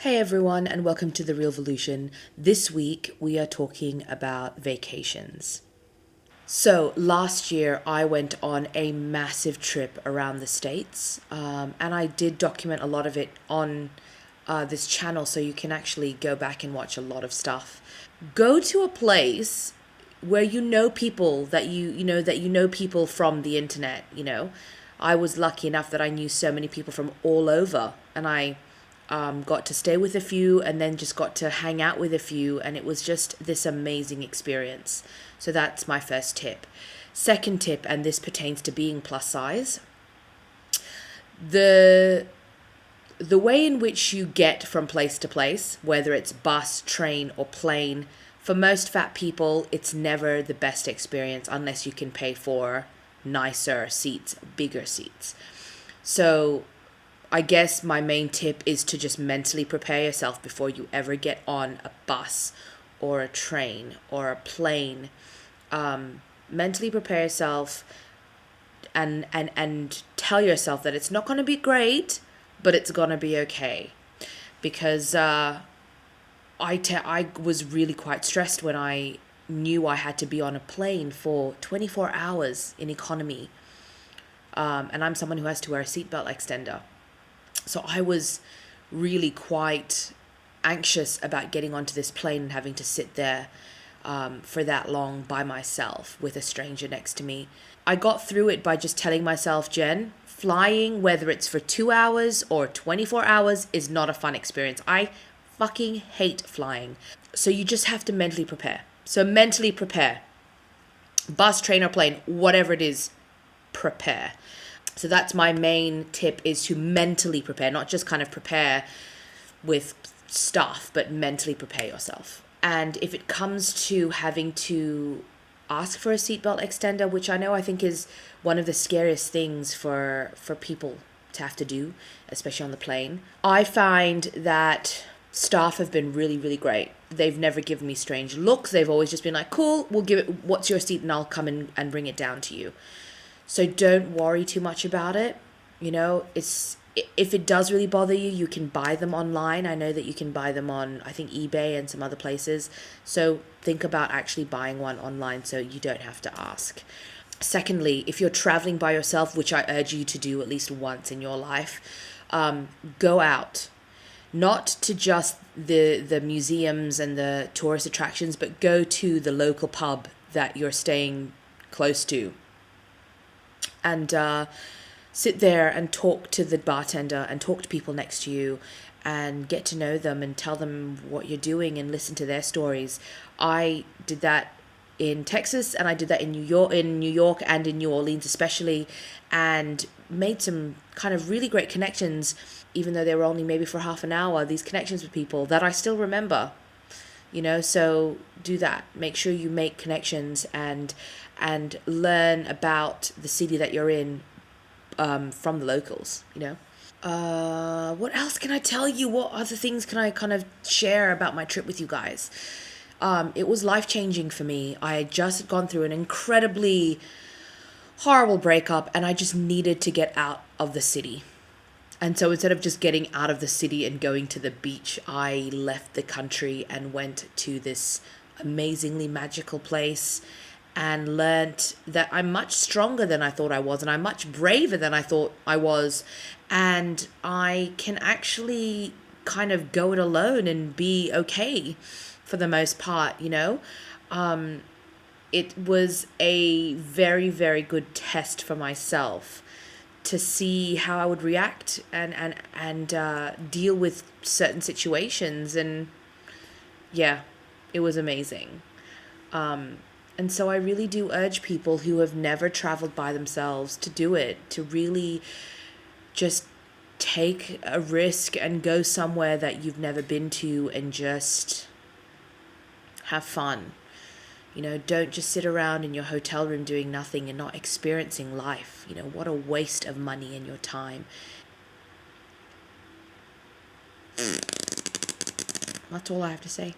Hey everyone, and welcome to The Real Volution. This week we are talking about vacations. So, last year I went on a massive trip around the States, and I did document a lot of it on this channel, so you can actually go back and watch a lot of stuff. Go to a place where you know people that you know people from the internet. I was lucky enough that I knew so many people from all over, and I got to stay with a few and then just got to hang out with a few, and it was just this amazing experience. So that's my first tip. Second tip, and this pertains to being plus size, the the way in which you get from place to place, whether it's bus, train, or plane, for most fat people, it's never the best experience unless you can pay for nicer seats, bigger seats. So I guess my main tip is to just mentally prepare yourself before you ever get on a bus or a train or a plane. Mentally prepare yourself and tell yourself that it's not going to be great, but it's going to be okay. Because I was really quite stressed when I knew I had to be on a plane for 24 hours in economy. And I'm someone who has to wear a seatbelt extender. So I was really quite anxious about getting onto this plane and having to sit there for that long by myself with a stranger next to me. I got through it by just telling myself, Jen, flying, whether it's for 2 hours or 24 hours, is not a fun experience. I fucking hate flying. So you just have to mentally prepare. So mentally prepare. Bus, train, or plane, whatever it is, prepare. So that's my main tip, is to mentally prepare, not just kind of prepare with stuff, but mentally prepare yourself. And if it comes to having to ask for a seatbelt extender, which I think is one of the scariest things for people to have to do, especially on the plane, I find that staff have been really, really great. They've never given me strange looks. They've always just been like, cool, we'll give it, what's your seat? And I'll come in and bring it down to you. So don't worry too much about it. It's, if it does really bother you, you can buy them online. I know that you can buy them on, I think, eBay and some other places. So think about actually buying one online so you don't have to ask. Secondly, if you're traveling by yourself, which I urge you to do at least once in your life, go out. Not to just the museums and the tourist attractions, but go to the local pub that you're staying close to, and sit there and talk to the bartender and talk to people next to you and get to know them and tell them what you're doing and listen to their stories. I did that in Texas, and I did that in New York and in New Orleans especially, and made some kind of really great connections, even though they were only maybe for half an hour. These connections with people that I still remember. So do that. Make sure you make connections and learn about the city that you're in, from the locals. What else can I tell you? What other things can I kind of share about my trip with you guys? It was life-changing for me. I had just gone through an incredibly horrible breakup, and I just needed to get out of the city. And so instead of just getting out of the city and going to the beach, I left the country and went to this amazingly magical place and learnt that I'm much stronger than I thought I was, and I'm much braver than I thought I was. And I can actually kind of go it alone and be okay for the most part. It was a very, very good test for myself to see how I would react and deal with certain situations. And yeah, it was amazing. And so I really do urge people who have never traveled by themselves to do it, to really just take a risk and go somewhere that you've never been to and just have fun. Don't just sit around in your hotel room doing nothing and not experiencing life. What a waste of money and your time. That's all I have to say.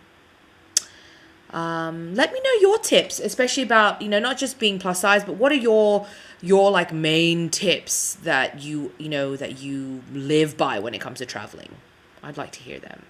Let me know your tips, especially about, not just being plus size, but what are your like main tips that you live by when it comes to traveling? I'd like to hear them.